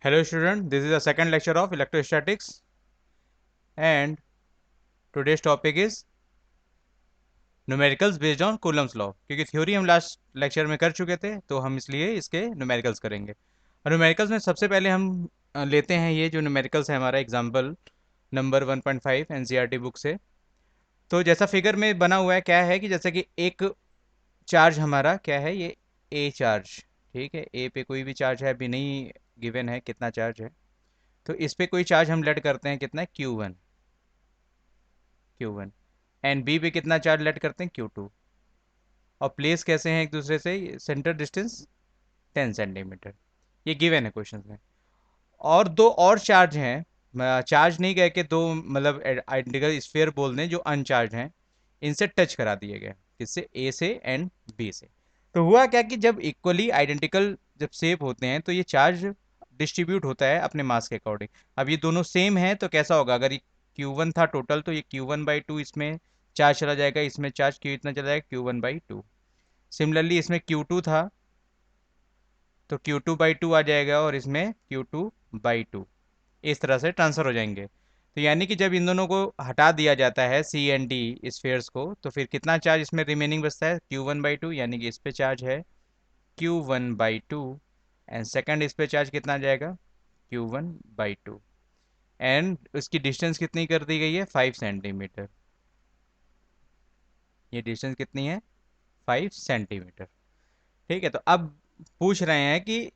Hello student, this is the second lecture of electrostatics and today's topic is numericals based on Coulomb's law। क्योंकि theory हम last lecture में कर चुके थे तो हम इसलिए इसके न्यूमेरिकल्स करेंगे। और न्यूमेरिकल्स में सबसे पहले हम लेते हैं ये जो न्यूमेरिकल्स है हमारा एग्जाम्पल नंबर 1.5 एनसीईआरटी बुक से। तो जैसा फिगर में बना हुआ है क्या है कि जैसे कि एक चार्ज हमारा क्या है, ये ए चार्ज, ठीक है। ए पे कोई भी चार्ज है, अभी नहीं गिवन है कितना चार्ज है। तो इस पे कोई चार्ज हम लेट करते हैं, कितना है, क्यू वन। एंड बी पे कितना चार्ज लेट करते हैं, क्यू टू। और प्लेस कैसे हैं एक दूसरे से, सेंटर डिस्टेंस 10 सेंटीमीटर। ये गिवन है क्वेश्चन में। और दो और चार्ज हैं, चार्ज नहीं कह के दो, मतलब आइडेंटिकल स्फीयर बोल दें जो अनचार्ज हैं, इनसे टच करा दिए गए, किससे, ए से एंड बी से। तो हुआ क्या कि जब इक्वली आइडेंटिकल जब शेप होते हैं तो ये चार्ज डिस्ट्रीब्यूट होता है अपने मास के अकॉर्डिंग। अब ये दोनों सेम है तो कैसा होगा, अगर ये Q1 था टोटल तो ये Q1/2 इसमें चार्ज चला जाएगा, इसमें चार्ज क्यू इतना चला जाएगा, Q1/2। सिमिलरली इसमें Q2 था तो Q2/2 आ जाएगा और इसमें Q2/2, इस तरह से ट्रांसफर हो जाएंगे। तो यानी कि जब इन दोनों को हटा दिया जाता है सी एंड डी स्फेयर्स को, तो फिर कितना चार्ज इसमें रिमेनिंग बचता है, Q1/2, यानी कि इस पे चार्ज है Q1/2। एंड सेकंड इस पे चार्ज कितना आ जाएगा, Q1/2। एंड उसकी डिस्टेंस कितनी कर दी गई है, 5 सेंटीमीटर। ये डिस्टेंस कितनी है, 5 सेंटीमीटर। ठीक है। तो अब पूछ रहे हैं कि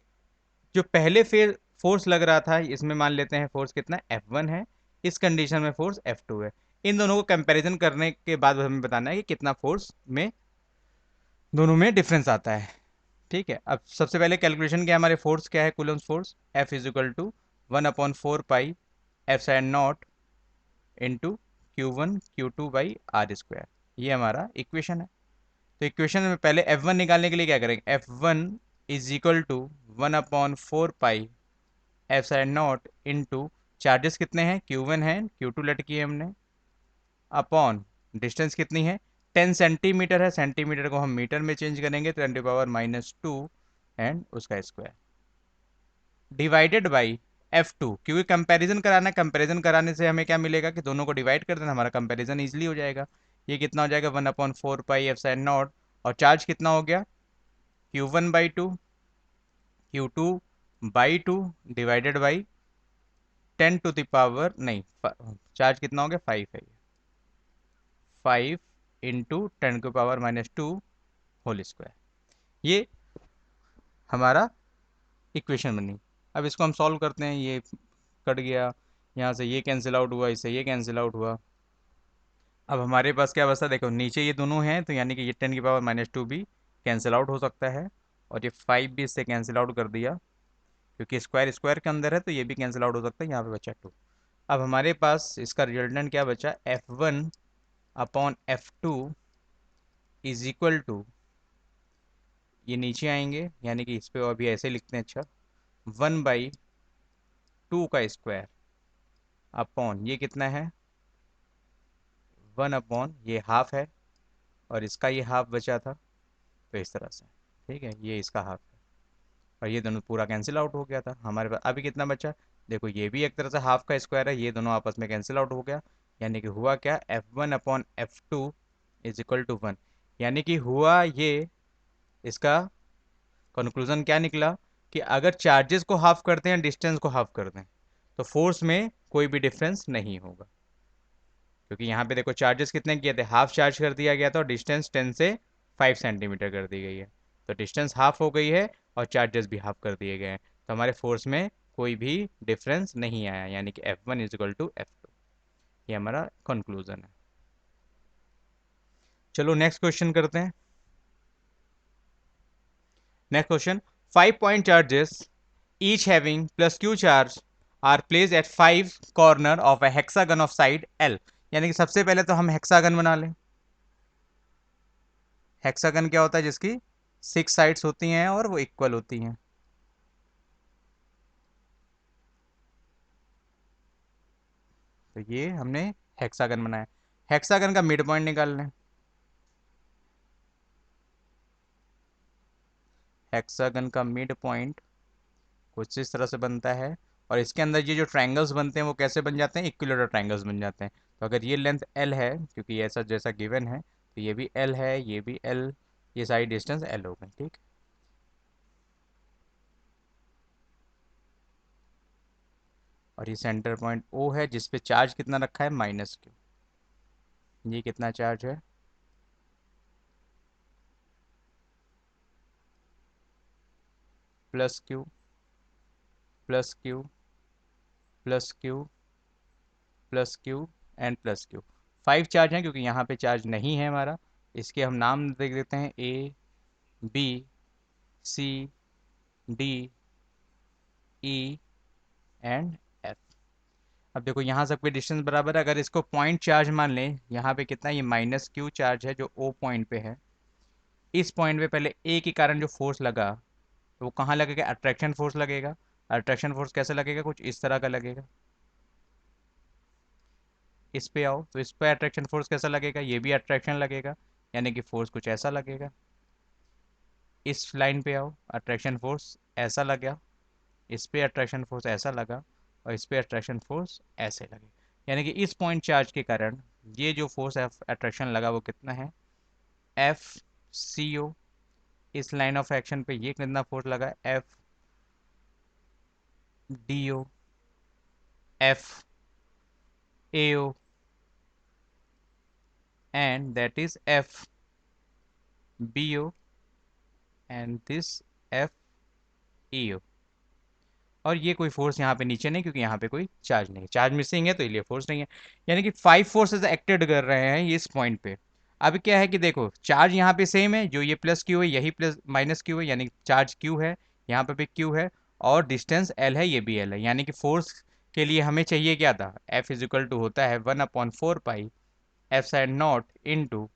जो पहले फिर फोर्स लग रहा था, इसमें मान लेते हैं फोर्स कितना, F1 है। इस कंडीशन में फोर्स F2 है। इन दोनों को कंपैरिजन करने के बाद हमें बताना है कि कितना फोर्स में दोनों में डिफरेंस आता है। ठीक है। अब सबसे पहले कैलकुलेशन क्या है, हमारे फोर्स क्या है, Coulomb's force, F is equal to 1/4 pi F sine naught into Q1 Q2/r²। ये हमारा इक्वेशन है। तो इक्वेशन में पहले F1 निकालने के लिए क्या करेंगे, F1 is equal to 1/4 pi F side naught into, charges कितने हैं, Q1 है, Q2 लेट किए हमने, अपॉन डिस्टेंस कितनी है, 10 सेंटीमीटर है। सेंटीमीटर को हम मीटर में चेंज करेंगे तो 10⁻², एंड उसका स्क्वायर, डिवाइडेड बाई F2। क्योंकि कंपैरिजन कराना है, कंपैरिजन कराने से हमें क्या मिलेगा कि दोनों को डिवाइड कर देना, हमारा कंपैरिजन इजीली हो जाएगा। ये कितना हो जाएगा, 1/4 पाई एफ साइड नॉट, और चार्ज कितना हो गया, Q1/2, Q2/2 डिवाइडेड बाई 10⁻, नहीं, चार्ज कितना हो गया, 5 है, 5 × 10⁻², होल स्क्वायर। ये हमारा इक्वेशन बनी। अब इसको हम सॉल्व करते हैं, ये कट गया, यहाँ से ये कैंसिल आउट हुआ, इससे ये कैंसिल आउट हुआ। अब हमारे पास क्या बचा, देखो नीचे ये दोनों हैं तो यानी कि ये 10⁻² भी कैंसिल आउट हो सकता है, और ये 5 भी इससे कैंसिल आउट कर दिया, क्योंकि स्क्वायर स्क्वायर के अंदर है तो ये भी कैंसिल आउट हो सकता है, यहाँ पे बचा 2। अब हमारे पास इसका रिजल्टेंट क्या बचा, F1/F2 इज इक्वल टू, ये नीचे आएंगे यानी कि इस पे अभी ऐसे लिखते हैं, अच्छा, 1/2 का स्क्वायर अपॉन ये कितना है, 1 अपॉन ये हाफ है, और इसका ये हाफ बचा था, तो इस तरह से, ठीक है, ये इसका हाफ है, और ये दोनों पूरा कैंसिल आउट हो गया था हमारे पास। अभी कितना बचा, देखो ये भी एक तरह से हाफ का स्क्वायर है, ये दोनों आपस में कैंसिल आउट हो गया, यानी कि हुआ क्या, F1/F2 इज इक्वल टू 1। यानी कि हुआ ये, इसका कंक्लूजन क्या निकला कि अगर चार्जेस को हाफ करते हैं, डिस्टेंस को हाफ करते हैं, तो फोर्स में कोई भी डिफरेंस नहीं होगा। क्योंकि यहाँ पे देखो चार्जेस कितने किए थे, हाफ चार्ज कर दिया गया था, और डिस्टेंस 10 से 5 सेंटीमीटर कर दी गई है, तो डिस्टेंस हाफ हो गई है और चार्जेस भी हाफ कर दिए गए हैं, तो हमारे फोर्स में कोई भी डिफरेंस नहीं आया, यानी कि F1 = F2। ये हमारा कंक्लूजन है। चलो नेक्स्ट क्वेश्चन करते हैं। Next question, 5 point charges each having plus q charge are placed at 5 corner of a hexagon of side L। यानी कि सबसे पहले तो हम हेक्सागन बना लें। हेक्सागन क्या होता है, जिसकी 6 साइड्स होती हैं और वो इक्वल होती हैं। तो ये हमने हेक्सागन बनाया। हेक्सागन का मिड पॉइंट निकाल लें। हेक्सागन का मिड पॉइंट कुछ इस तरह से बनता है। और इसके अंदर ये जो ट्रायंगल्स बनते हैं वो कैसे बन जाते हैं, इक्विलेटरल ट्रायंगल्स बन जाते हैं। तो अगर ये लेंथ एल है, क्योंकि ये ऐसा जैसा गिवन है, तो ये भी एल है, ये भी एल, ये सारी डिस्टेंस एल हो गई, ठीक। और ये सेंटर पॉइंट ओ है जिसपे चार्ज कितना रखा है, -Q। ये कितना चार्ज है, +Q, +Q, +Q, +Q and +Q। 5 charge हैं, क्योंकि यहाँ पे चार्ज नहीं है हमारा। इसके हम नाम देख देते हैं, A, B, C, D, E and F. अब देखो यहाँ सबके डिस्टेंस बराबर है। अगर इसको पॉइंट चार्ज मान लें, यहाँ पे कितना, ये -Q चार्ज है जो ओ पॉइंट पे है। इस पॉइंट पे पहले ए के कारण जो फोर्स लगा, तो वो कहाँ लगेगा, अट्रैक्शन फोर्स लगेगा। अट्रैक्शन फोर्स कैसे लगेगा, कुछ इस तरह का लगेगा। इस पे आओ, तो इस पे अट्रैक्शन फोर्स कैसा लगेगा, ये भी अट्रैक्शन लगेगा, यानी कि फोर्स कुछ ऐसा लगेगा। इस लाइन पे आओ, अट्रैक्शन फोर्स ऐसा लगा, इस पे अट्रैक्शन फोर्स ऐसा लगा, और इस पे अट्रैक्शन फोर्स ऐसे लगे। यानी कि इस पॉइंट चार्ज के कारण ये जो फोर्स अट्रैक्शन लगा वो कितना है, F CO। इस लाइन ऑफ एक्शन पे ये कितना फोर्स लगा, FDO, FAO, and that is FBO, and this FEO। और ये कोई फोर्स यहाँ पे नीचे नहीं, क्योंकि यहाँ पे कोई चार्ज नहीं है, चार्ज मिसिंग है तो इसलिए फोर्स नहीं है। यानी कि 5 फोर्सेस एक्टेड कर रहे हैं ये इस पॉइंट पे। अब क्या है कि देखो, चार्ज यहाँ पे सेम है, जो ये +Q है यही -Q है, यानी चार्ज Q है, यहाँ पे भी Q है, और डिस्टेंस L है, ये भी L है। यानी कि फोर्स के लिए हमें चाहिए क्या था, F इज इक्वल टू होता है 1/4 पाई F0 इंटू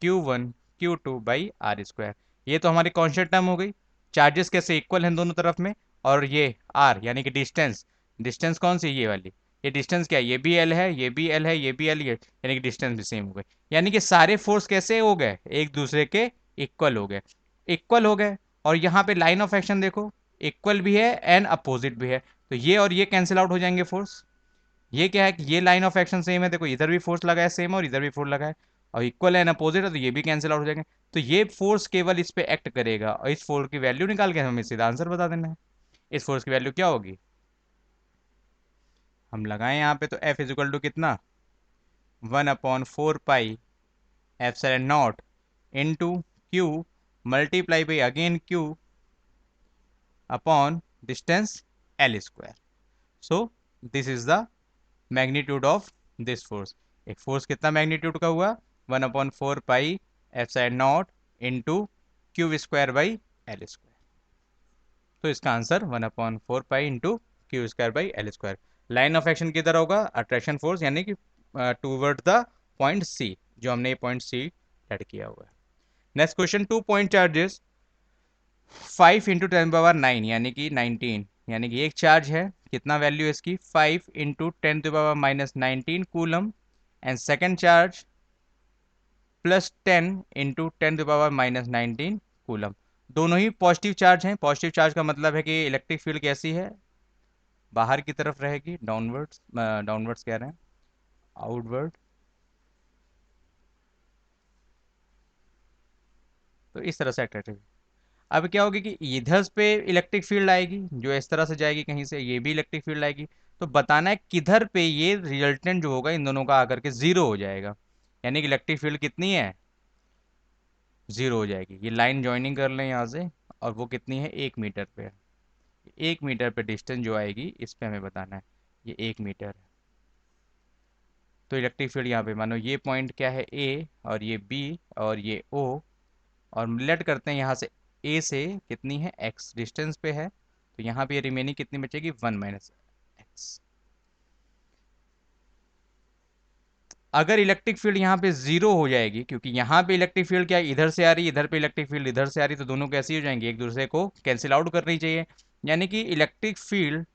Q1 Q2/r²। ये तो हमारी कॉन्स्टेंट टर्म हो गई। चार्जेस कैसे इक्वल हैं दोनों तरफ में, और ये आर यानी कि डिस्टेंस, डिस्टेंस कौन सी, ये वाली, ये डिस्टेंस क्या है, ये भी एल है, ये भी एल है, ये भी एल, ये यानी कि डिस्टेंस भी सेम हो गए। यानी कि सारे फोर्स कैसे हो गए, एक दूसरे के इक्वल हो गए, इक्वल हो गए। और यहाँ पे लाइन ऑफ एक्शन देखो, इक्वल भी है एंड अपोजिट भी है, तो ये और ये कैंसिल आउट हो जाएंगे फोर्स। ये क्या है कि ये लाइन ऑफ एक्शन सेम है, देखो इधर भी फोर्स लगा है सेम, और इधर भी फोर्स लगा है, और इक्वल है एंड अपोजिट है, तो ये भी कैंसिल आउट हो जाएंगे। तो ये फोर्स केवल इस पे एक्ट करेगा, और इस फोर्स की वैल्यू निकाल के हमें सीधा आंसर बता देना है। इस फोर्स की वैल्यू क्या होगी, हम लगाएं यहाँ पे, तो F इज इक्वल टू कितना, 1/4 pi into Q multiply by again Q upon distance L²। So this is the magnitude of this force. एक फोर्स कितना मैग्नीट्यूड का हुआ, 1/4 pi into Q² by L²। तो इसका answer 1/4 pi into Q²/L²। Line of action किधर होगा, attraction force, यानी कि टूवर्ड द पॉइंट सी, जो हमने ये पॉइंट सी एड किया हुआ है। नेक्स्ट क्वेश्चन, 2 पॉइंट चार्जेस 5 × 10⁻⁹ यानी कि 19, यानी कि एक चार्ज है, कितना वैल्यू है इसकी, 5 × 10⁻⁻19 coulomb, and second charge +10 × 10⁻⁻19 coulomb. दोनों ही पॉजिटिव चार्ज हैं। पॉजिटिव चार्ज का मतलब है कि इलेक्ट्रिक फील्ड कैसी है, बाहर की तरफ रहेगी, डाउनवर्ड्स, डाउनवर्ड्स कह रहे हैं, आउटवर्ड। तो इस तरह से अट्रैक्टिव। अब क्या होगी कि इधर पे इलेक्ट्रिक फील्ड आएगी जो इस तरह से जाएगी, कहीं से ये भी इलेक्ट्रिक फील्ड आएगी। तो बताना है किधर पे ये रिजल्टेंट जो होगा इन दोनों का आकर के जीरो हो जाएगा, यानी कि इलेक्ट्रिक फील्ड कितनी है, जीरो हो जाएगी। ये लाइन ज्वाइनिंग कर लें यहाँ से, और वो कितनी है, 1 मीटर पे है। 1 मीटर पे डिस्टेंस जो आएगी इस पे हमें बताना है, ये 1 मीटर है। तो इलेक्ट्रिक फील्ड यहाँ पे मानो ये पॉइंट क्या है, ए, और ये बी, और ये ओ, और लेट करते हैं यहाँ से ए से कितनी है, एक्स डिस्टेंस पे है, तो यहाँ पे रिमेनिंग कितनी बचेगी, 1 - x। अगर इलेक्ट्रिक फील्ड यहाँ पे जीरो हो जाएगी, क्योंकि यहाँ पे इलेक्ट्रिक फील्ड क्या है, इधर से आ रही है, इधर पे इलेक्ट्रिक फील्ड इधर से आ रही है, तो दोनों कैसी हो जाएंगी, एक दूसरे को कैंसिल आउट करनी चाहिए। यानी कि electric field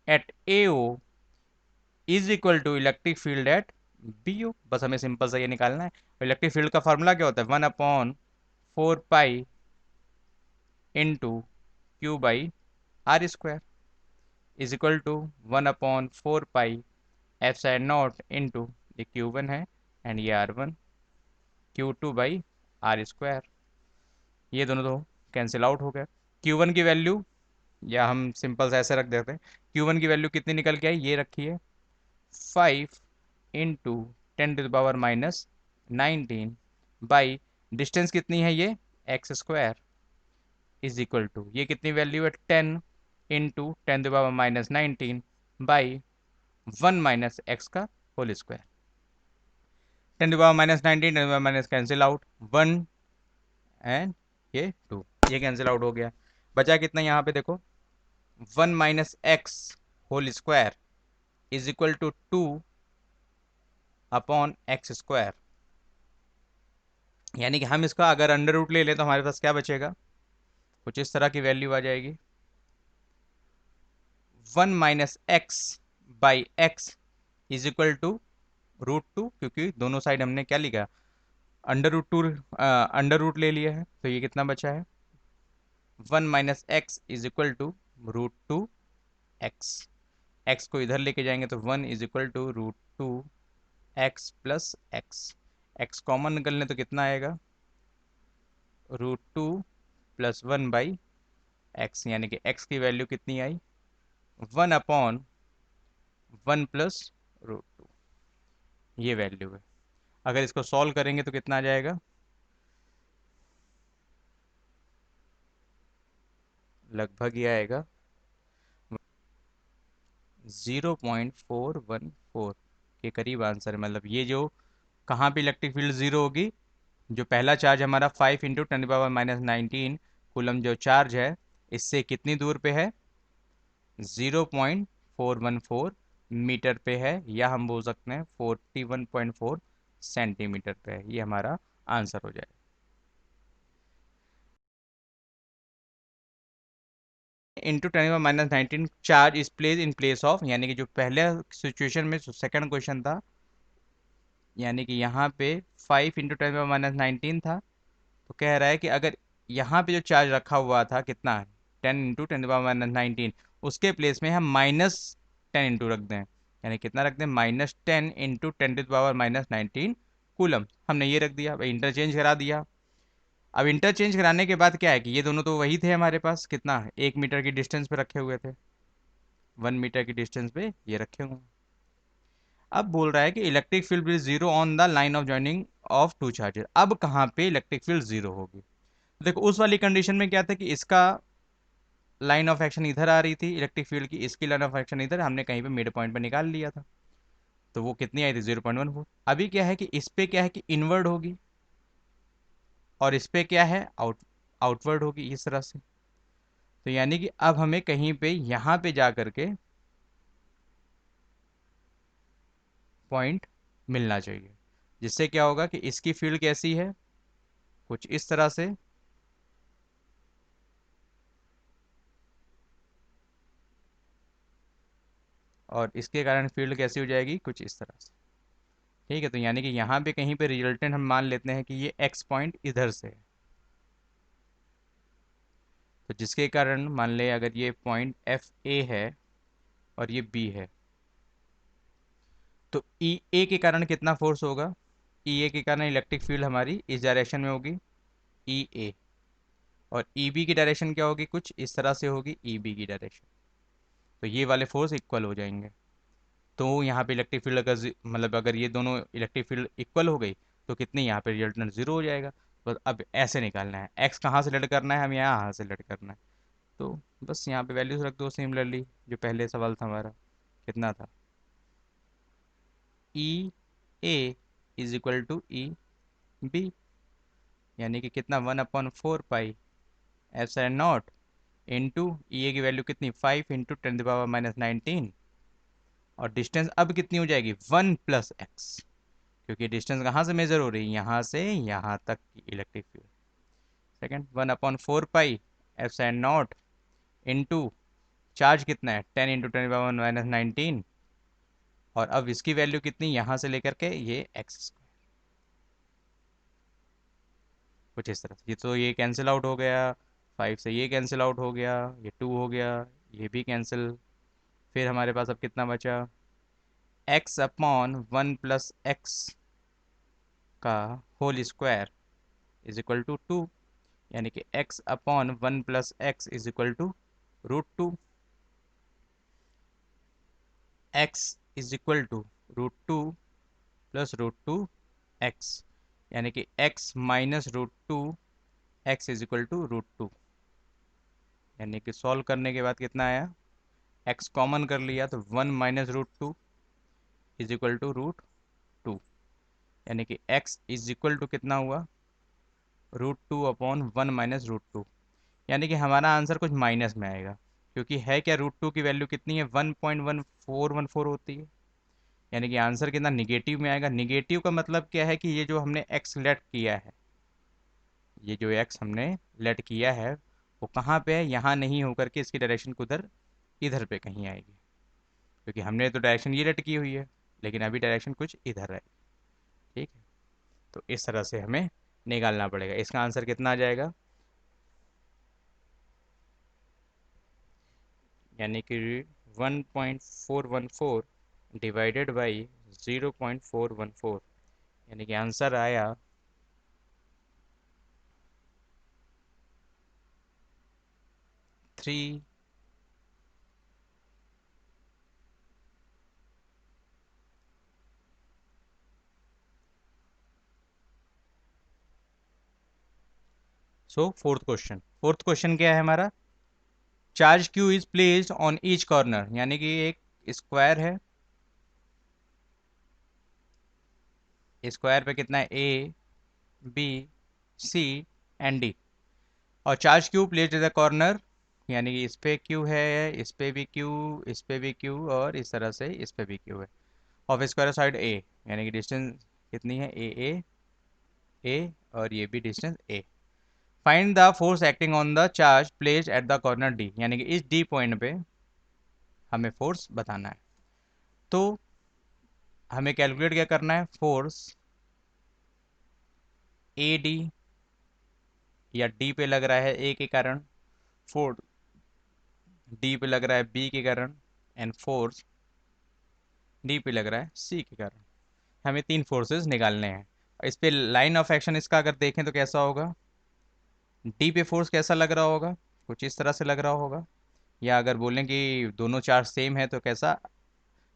at AO is equal to electric field at BO। बस हमें सिंपल सा ये निकालना है। इलेक्ट्रिक फील्ड का फॉर्मूला क्या होता है, 1/4 pi into Q/r²। Is equal to 1/4 pi F side naught into, ये Q1 है एंड ये R1, Q2/R²। ये दोनों तो कैंसिल आउट हो गया। Q1 की वैल्यू, या हम सिंपल से ऐसे रख देते हैं, Q1 की वैल्यू कितनी निकल के आई, ये रखी है 5 × 10⁻⁹ बाई डिस्टेंस कितनी है ये x² इज इक्वल टू, ये कितनी वैल्यू है 10 × 10⁻⁹ बाई 1 - x का whole square. 10⁻⁹ 10⁻⁻ cancel out, 1 and ये 2, ये कैंसिल आउट हो गया। बचा कितना यहाँ पे देखो, 1 - x whole square is equal to 2/x²। यानी कि हम इसका अगर अंडर रूट ले लें तो हमारे पास क्या बचेगा, कुछ इस तरह की वैल्यू आ जाएगी, 1 - x/x इज इक्वल टू √2, क्योंकि दोनों साइड हमने क्या लिखा, अंडर रूट 2, अंडर रूट ले लिया है, तो ये कितना बचा है 1 - x is equal to √2x। x को इधर लेके जाएंगे तो 1 is equal to √2x plus x common निकल लें तो कितना आएगा, √2 प्लस 1/x, यानी कि x की वैल्यू कितनी आई 1/1 प्लस √2, ये वैल्यू है। अगर इसको सॉल्व करेंगे तो कितना आ जाएगा, लगभग ये आएगा 0.414 के करीब आंसर है। मतलब ये जो कहाँ पे इलेक्ट्रिक फील्ड जीरो होगी, जो पहला चार्ज हमारा 5 × 10⁻⁹ कूलम जो चार्ज है, इससे कितनी दूर पे है, 0.414 मीटर पे है, या हम बोल सकते हैं 41.4 सेंटीमीटर पे है। ये हमारा आंसर हो जाए। × 10⁻⁹ charge is place in place of, यानी कि जो पहले सिचुएशन में सेकंड क्वेश्चन था, यानी कि यहाँ पे 5 × 10⁻⁹ था, तो कह रहा है कि अगर यहाँ पे जो चार्ज रखा हुआ था कितना, 10 × 10⁻⁹, उसके प्लेस में हम -10 रख दें, यानी कितना रख दें, -10 × 10⁻⁹ कूलम, हमने ये रख दिया, भाई इंटरचेंज करा दिया। अब इंटरचेंज कराने के बाद क्या है कि ये दोनों तो वही थे हमारे पास, कितना 1 मीटर की डिस्टेंस पे रखे हुए थे, 1 मीटर की डिस्टेंस पे ये रखे हुए। अब बोल रहा है कि electric field will zero on the line of joining of two charges. अब कहाँ पे इलेक्ट्रिक फील्ड जीरो होगी, देखो उस वाली कंडीशन में क्या था कि इसका लाइन ऑफ एक्शन इधर आ रही थी इलेक्ट्रिक फील्ड की, इसकी लाइन ऑफ एक्शन इधर, हमने कहीं पे मिड पॉइंट पे निकाल लिया था, तो वो कितनी आई थी 0.14। अभी क्या है कि इस पे क्या है कि इनवर्ड होगी, और इस पे क्या है आउटवर्ड होगी इस तरह से। तो यानी कि अब हमें कहीं पे यहाँ पे जा करके पॉइंट मिलना चाहिए, जिससे क्या होगा कि इसकी फील्ड कैसी है, कुछ इस तरह से, और इसके कारण फील्ड कैसी हो जाएगी, कुछ इस तरह से। ठीक है, तो यानी कि यहाँ पे कहीं पे रिजल्टेंट हम मान लेते हैं कि ये एक्स पॉइंट इधर से है, तो जिसके कारण मान ले अगर ये पॉइंट एफ ए है और ये बी है, तो ई ए के कारण कितना फोर्स होगा, ई ए के कारण इलेक्ट्रिक फील्ड हमारी इस डायरेक्शन में होगी ई ए, और ई बी की डायरेक्शन क्या होगी, कुछ इस तरह से होगी ई बी की डायरेक्शन। तो ये वाले फोर्स इक्वल हो जाएंगे, तो यहाँ पे इलेक्ट्रिक फील्ड अगर मतलब अगर ये दोनों इलेक्ट्रिक फील्ड इक्वल हो गई तो कितनी यहाँ पे रिजल्टेंट जीरो हो जाएगा। बस अब ऐसे निकालना है, एक्स कहाँ से लेट करना है, हम यहाँ से लेट करना है, तो बस यहाँ पे वैल्यूज रख दो सिमिलरली, जो पहले सवाल था हमारा कितना था, E A is equal to E B, यानी कि कितना 1/4 pi F naught into E A की वैल्यू कितनी 5 × 10⁻⁹, और डिस्टेंस अब कितनी हो जाएगी 1 + x, क्योंकि डिस्टेंस कहाँ से मेजर हो रही है, यहाँ से यहाँ तक की electric field. Second 1/4 pi F naught into charge कितना है 10 × 10⁻⁹, और अब इसकी वैल्यू कितनी, यहाँ से लेकर के ये x², कुछ इस तरह से। ये तो ये कैंसिल आउट हो गया, 5 से ये कैंसिल आउट हो गया, ये 2 हो गया, ये भी कैंसिल, फिर हमारे पास अब कितना बचा, एक्स अपॉन 1 + x का whole square is equal to 2, यानी कि x अपॉन 1 + x is equal to √2। x is equal to √2 + √2x, यानी कि x minus √2 x is equal to √2, यानी कि सॉल्व करने के बाद कितना आया, x कॉमन कर लिया तो 1 माइनस √2 इज इक्वल टू √2, यानी कि x इज इक्वल टू कितना हुआ, √2 अपॉन 1 माइनस √2, यानी कि हमारा आंसर कुछ माइनस में आएगा, क्योंकि है क्या, √2 की वैल्यू कितनी है, 1.1414 होती है, यानी कि आंसर कितना निगेटिव में आएगा। निगेटिव का मतलब क्या है कि ये जो हमने x लेट किया है, ये जो x हमने लेट किया है वो कहाँ पे है, यहाँ नहीं होकर के इसकी डायरेक्शन उधर इधर पे कहीं आएगी, क्योंकि हमने तो डायरेक्शन ये लेट की हुई है, लेकिन अभी डायरेक्शन कुछ इधर है। ठीक है, तो इस तरह से हमें निकालना पड़ेगा। इसका आंसर कितना आ जाएगा, यानी कि 1.414 डिवाइडेड बाई 0.414, यानी कि आंसर आया 3। सो फोर्थ क्वेश्चन क्या है हमारा, charge Q is placed on each corner, यानी कि एक स्क्वायर है, स्क्वायर पे कितना है, A B C and D, और charge Q placed at the corner, यानी कि इस पे क्यू है, इस पे भी क्यू, इस पे भी क्यू, और इस तरह से इस पे भी क्यू है, ऑफ स्क्वायर साइड ए, यानी कि डिस्टेंस कितनी है, ए और ये भी distance A. Find the force acting on the charge placed at the corner D, यानी कि इस डी पॉइंट पे हमें फोर्स बताना है। तो हमें कैलकुलेट क्या करना है, फोर्स ए डी या डी पे लग रहा है ए के कारण, फोर्स डी पे लग रहा है बी के कारण, एंड फोर्स डी पे लग रहा है सी के कारण। हमें तीन फोर्सेस निकालने हैं। इस पे लाइन ऑफ एक्शन इसका अगर देखें तो कैसा होगा, डी पे फोर्स कैसा लग रहा होगा, कुछ इस तरह से लग रहा होगा, या अगर बोलें कि दोनों चार्ज सेम है तो कैसा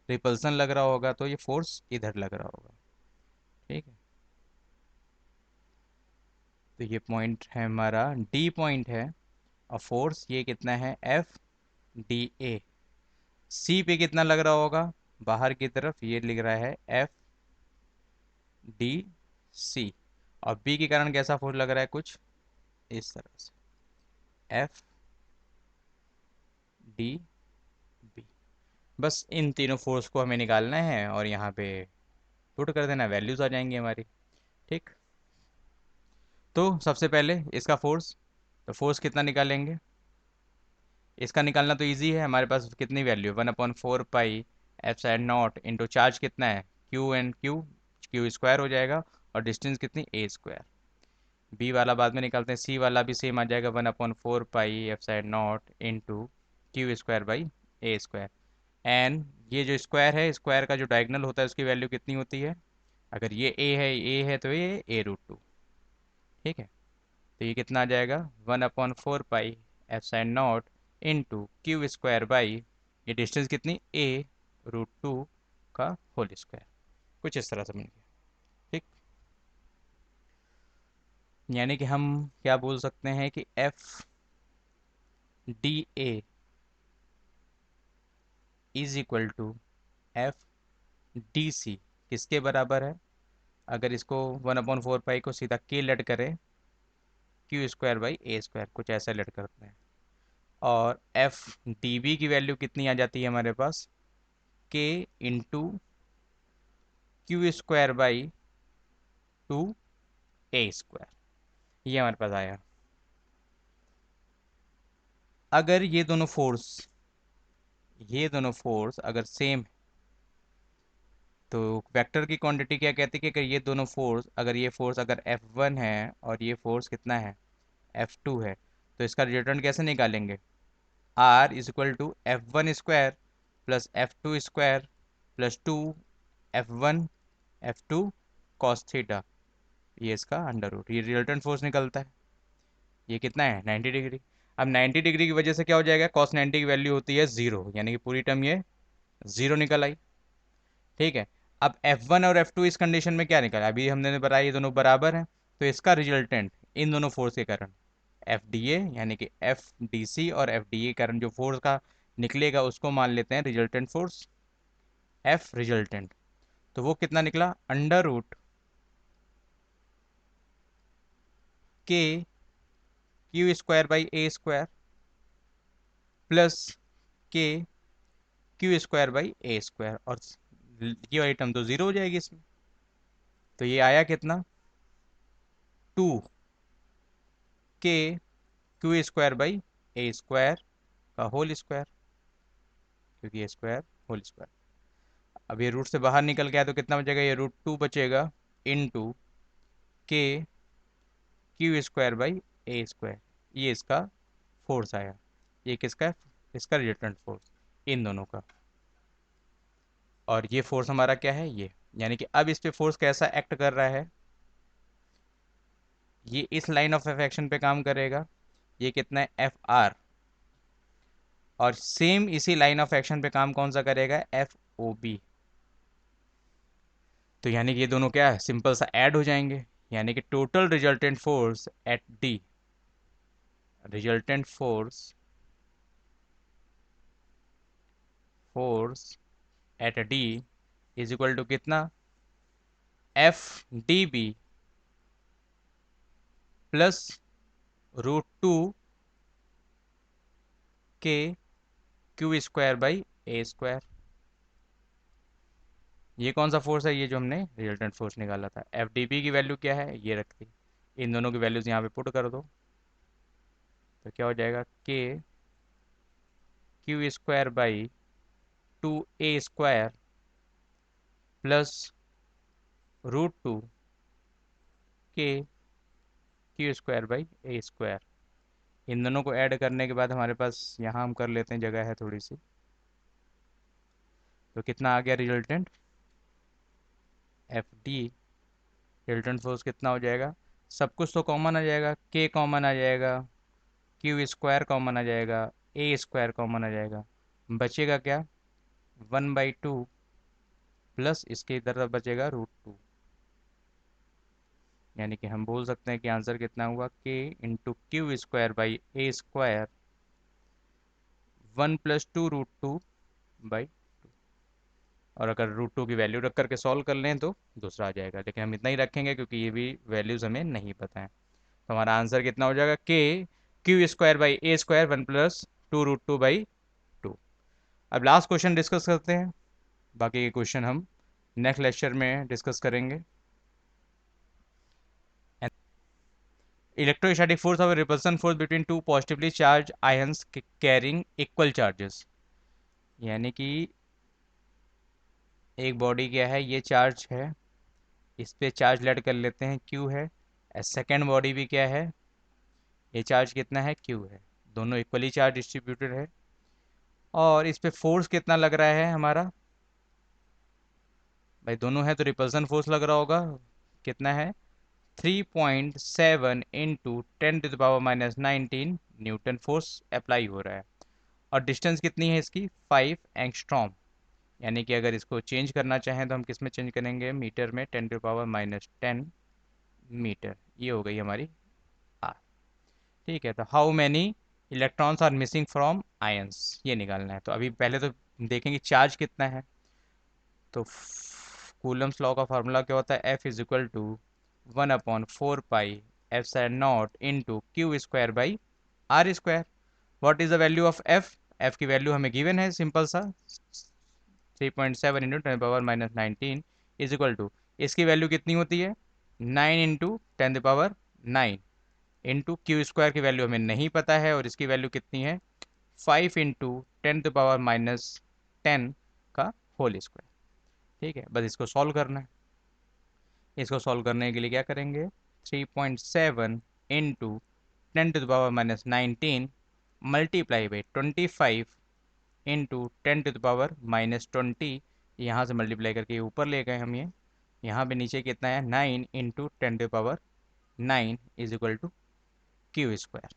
रिपल्सन लग रहा होगा, तो ये फोर्स इधर लग रहा होगा। ठीक है, तो ये पॉइंट है हमारा, डी पॉइंट है, और फोर्स ये कितना है, एफ डी ए। सी पे कितना लग रहा होगा, बाहर की तरफ ये लिख रहा है एफ डी सी, और बी के कारण कैसा फोर्स लग रहा है, कुछ इस तरह से एफ डी बी। बस इन तीनों फोर्स को हमें निकालना है और यहाँ पे पुट कर देना, वैल्यूज आ जाएंगी हमारी। ठीक, तो सबसे पहले इसका फोर्स, तो फोर्स कितना निकालेंगे, इसका निकालना तो इजी है, हमारे पास कितनी value, 1/4 pi F side naught into charge कितना है, Q and Q, Q square हो जाएगा, और डिस्टेंस कितनी, ए स्क्वायर। बी वाला बाद में निकालते हैं, सी वाला भी सेम आ जाएगा, 1/4 pi F side naught into Q square by A square. And ये जो स्क्वायर है, स्क्वायर का जो डायगनल होता है उसकी वैल्यू कितनी होती है, अगर ये ए है तो ये A√2। ठीक है, तो ये कितना आ जाएगा, 1/4 pi F sine naught into Q square by, ये डिस्टेंस कितनी, A√2 का होल स्क्वायर, कुछ इस तरह से बन गया। ठीक, यानी कि हम क्या बोल सकते हैं कि F D A is equal to F D C किसके बराबर है, अगर इसको 1/4 पाई को सीधा के लेट करें, Q square by A square, कुछ ऐसा लेट करते हैं, और एफ डी बी की वैल्यू कितनी आ जाती है हमारे पास, के into Q square by 2 A square, ये हमारे पास आया। अगर ये दोनों फोर्स अगर सेम, तो वेक्टर की क्वांटिटी क्या कहती है कि अगर ये दोनों फोर्स, अगर ये फोर्स अगर F1 है और ये फोर्स कितना है, F2 है, तो इसका रिजल्टेंट कैसे निकालेंगे, R is equal to F1 square plus F2 square plus 2 F1 F2 cos theta, ये इसका अंडर रूट, ये रिजल्टेंट फोर्स निकलता है। ये कितना है 90 डिग्री। अब 90 डिग्री की वजह से क्या हो जाएगा, कॉस 90 की वैल्यू होती है 0, यानी कि पूरी टर्म ये 0 निकल आई। ठीक है। अब F1 और F2 इस कंडीशन में क्या निकला, अभी हमने बताया ये दोनों बराबर हैं, तो इसका रिजल्टेंट इन दोनों फोर्स के कारण एफ डी ए, यानी कि एफ डी सी और एफ डी ए कारण जो फोर्स का निकलेगा उसको मान लेते हैं रिजल्टेंट फोर्स, एफ रिजल्टेंट। तो वो कितना निकला, under root K Q square by A square plus K Q square by A square, और ये वाली टर्म तो जीरो हो जाएगी इसमें। तो ये आया कितना, 2 के Q square by A square का होल स्क्वायर, क्योंकि ए स्क्वायर होल स्क्वायर। अब ये रूट से बाहर निकल गया तो कितना बचेगा, ये √2 बचेगा इन टू के Q square by A square, ये इसका फोर्स आया। ये किसका है, इसका रिजल्टेंट फोर्स, इन दोनों का। और ये फोर्स हमारा क्या है, ये, यानी कि अब इस पे फोर्स कैसा एक्ट कर रहा है, ये इस लाइन ऑफ एक्शन पे काम करेगा। ये कितना है, एफ आर। और सेम इसी लाइन ऑफ एक्शन पे काम कौन सा करेगा, एफ ओ बी। तो यानी कि ये दोनों क्या है, सिंपल सा ऐड हो जाएंगे, यानी कि total resultant force at D, resultant force at D is equal to कितना, एफ डी बी प्लस √2 के Q square by A square. ये कौन सा फोर्स है, ये जो हमने रिजल्टेंट फोर्स निकाला था। एफ डी बी की वैल्यू क्या है, ये रखती, इन दोनों की वैल्यूज यहाँ पे पुट कर दो, तो क्या हो जाएगा, K Q square by 2 A square plus √2 के Q square by A square. इन दोनों को ऐड करने के बाद हमारे पास यहाँ हम कर लेते हैं, जगह है थोड़ी सी, तो कितना आ गया resultant, F D resultant force कितना हो जाएगा, सब कुछ तो कॉमन आ जाएगा, के कॉमन आ जाएगा, क्यू स्क्वायर कॉमन आ जाएगा, ए स्क्वायर कॉमन आ जाएगा, बचेगा क्या, 1/2 प्लस इसके इधर बचेगा √2। यानी कि हम बोल सकते हैं कि आंसर कितना हुआ, के into Q square by A square 1 + 2 √2/2। और अगर √2 की वैल्यू रख करके सॉल्व कर लें तो दूसरा आ जाएगा, लेकिन हम इतना ही रखेंगे क्योंकि ये भी वैल्यूज हमें नहीं पता है। तो हमारा आंसर कितना हो जाएगा, K Q square by A square 1 + 2 √2/2। अब लास्ट क्वेश्चन डिस्कस करते हैं, बाकी के क्वेश्चन हम नेक्स्ट लेक्चर में डिस्कस करेंगे। इलेक्ट्रोस्टैटिक फोर्स और repulsion force between two positively charge ions carrying equal charges. यानी कि एक बॉडी क्या है, ये चार्ज है, इस पे चार्ज लेट कर लेते हैं, क्यू है। सेकेंड बॉडी भी क्या है, ये चार्ज कितना है, क्यू है, दोनों इक्वली चार्ज डिस्ट्रीब्यूटेड है। और इस पे फोर्स कितना लग रहा है हमारा, भाई दोनों है तो रिपल्सन फोर्स लग रहा होगा, कितना है, 3.7 इंटू 10⁻⁻19 न्यूटन फोर्स अप्लाई हो रहा है। और डिस्टेंस कितनी है इसकी, 5 एंगस्ट्रॉम। यानी कि अगर इसको चेंज करना चाहें तो हम किस में चेंज करेंगे, मीटर में, 10⁻⁻10 मीटर, ये हो गई हमारी आर। ठीक है, तो how many electrons are missing from ions, ये निकालना है। तो अभी पहले तो देखेंगे चार्ज कितना है। तो कूलम्स लॉ का फार्मूला क्या होता है, F is equal to 1/4πε0 into Q square by R square. What is the value of F, F की वैल्यू हमें गिवन है, सिंपल सा 3.7 इंटू 10⁻⁻19 इज इक्वल टू, इसकी वैल्यू कितनी होती है, 9 इंटू 10⁻9 इंटू क्यू स्क्वायर की वैल्यू हमें नहीं पता है, और इसकी वैल्यू कितनी है, 5 इंटू 10⁻⁻10 का होल स्क्वायर। ठीक है, बस इसको सॉल्व करना है। इसको सॉल्व करने के लिए क्या करेंगे, 3.7 इंटू 10⁻19 मल्टीप्लाई बाई 25 इंटू 10⁻⁻20, यहाँ से मल्टीप्लाई करके ऊपर ले गए हम ये, यहाँ पे नीचे कितना है 9 into 10⁻9 is equal to Q square.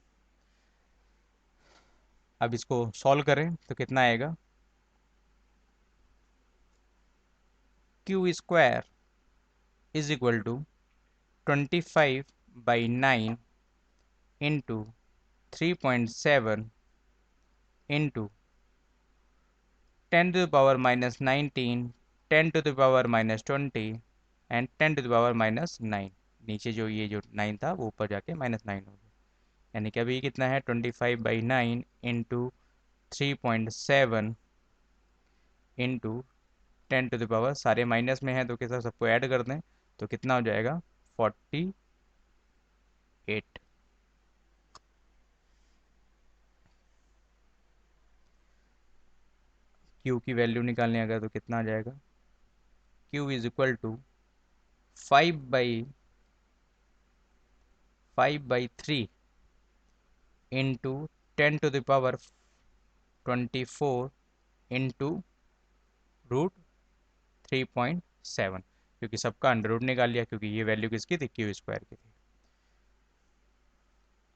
अब इसको सॉल्व करें तो कितना आएगा, Q square is equal to 25/9 into 3.7 into 10⁻−19, 10⁻−20 and 10⁻−9। नीचे जो ये जो 9 था वो ऊपर जाके -9 हो गया, यानी कि अभी कितना है 25/9 इंटू 3.7 इंटू 10⁻, सारे माइनस में है तो कैसा सबको ऐड कर दें तो कितना हो जाएगा 48। क्यू की वैल्यू निकालने अगर तो कितना आ जाएगा, Q is equal to 5/3 into 10⁻24 into √3.7, क्योंकि सबका अंडर रूट निकाल लिया क्योंकि ये वैल्यू किसकी थी, क्यू स्क्वायर की थी।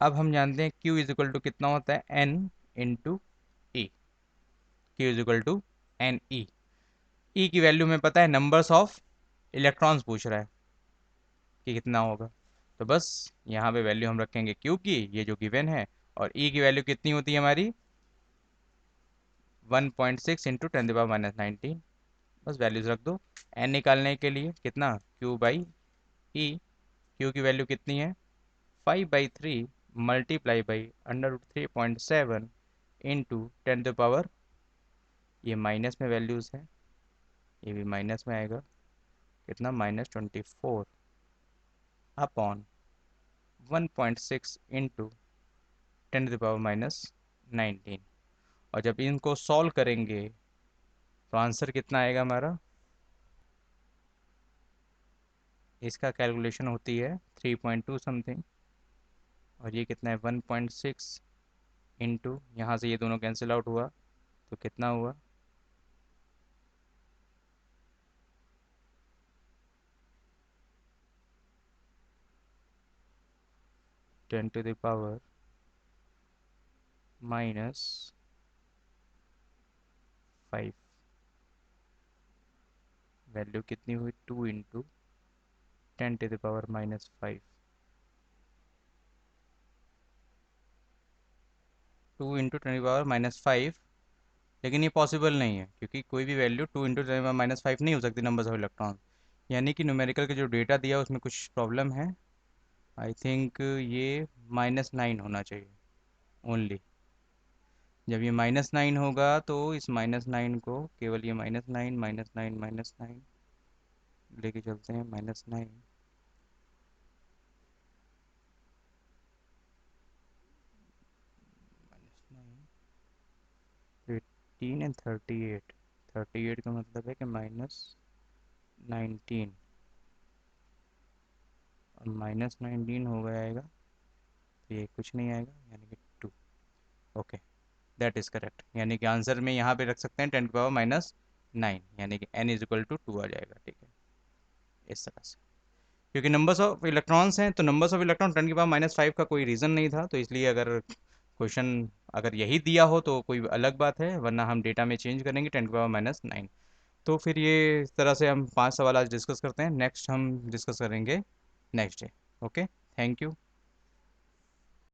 अब हम जानते हैं क्यू इज इक्वल टू कितना होता है N into E, Q is equal to N E. E की वैल्यू में पता है नंबर्स ऑफ इलेक्ट्रॉन्स पूछ रहा है कि कितना होगा, तो बस यहाँ पे वैल्यू हम रखेंगे क्यू की, ये जो गिवन है, और ई की वैल्यू कितनी होती है हमारी 1.6 इंटू 10⁻−19, बस वैल्यूज रख दो। एन निकालने के लिए कितना Q/E, क्यू की वैल्यू कितनी है 5/3 मल्टीप्लाई बाई √3.7 इंटू 10⁻, ये माइनस में वैल्यूज है, ये भी माइनस में आएगा, कितना -24 अपॉन 1.6 इंटू 10⁻−19। और जब इनको सॉल्व करेंगे तो आंसर कितना आएगा हमारा, इसका कैलकुलेशन होती है 3.2 समथिंग, और ये कितना है 1.6 इंटू, यहाँ से ये दोनों कैंसिल आउट हुआ तो कितना हुआ 10⁻⁻5, वैल्यू कितनी हुई 2 इंटू 10⁻⁻5, 2 इंटू 10⁻⁻5। लेकिन ये पॉसिबल नहीं है क्योंकि कोई भी वैल्यू 2 इंटू 10⁻⁻5 नहीं हो सकती नंबर्स ऑफ इलेक्ट्रॉन, यानी कि न्यूमेरिकल के जो डेटा दिया उसमें कुछ प्रॉब्लम है। आई थिंक ये -9 होना चाहिए ओनली। जब ये -9 होगा तो इस -9 को केवल ये -9 -9 -9 लेके चलते हैं, -9 18 एंड 38, 38 का मतलब है कि -19 और -19 हो गया आएगा तो ये कुछ नहीं आएगा, यानी कि 2। ओके, दैट इज़ करेक्ट, यानी कि आंसर में यहाँ पे रख सकते हैं 10⁻⁹ यानी कि n इज इक्वल टू 2 आ जाएगा, ठीक है, इस तरह से। क्योंकि नंबर्स ऑफ इलेक्ट्रॉन्स हैं तो नंबर्स ऑफ इलेक्ट्रॉन 10⁻⁵ का कोई रीज़न नहीं था, तो इसलिए अगर क्वेश्चन अगर यही दिया हो तो कोई अलग बात है, वरना हम डेटा में चेंज करेंगे 10⁻⁹। तो फिर ये इस तरह से हम 5 सवाल आज डिस्कस करते हैं, नेक्स्ट हम डिस्कस करेंगे next day. Okay, thank you.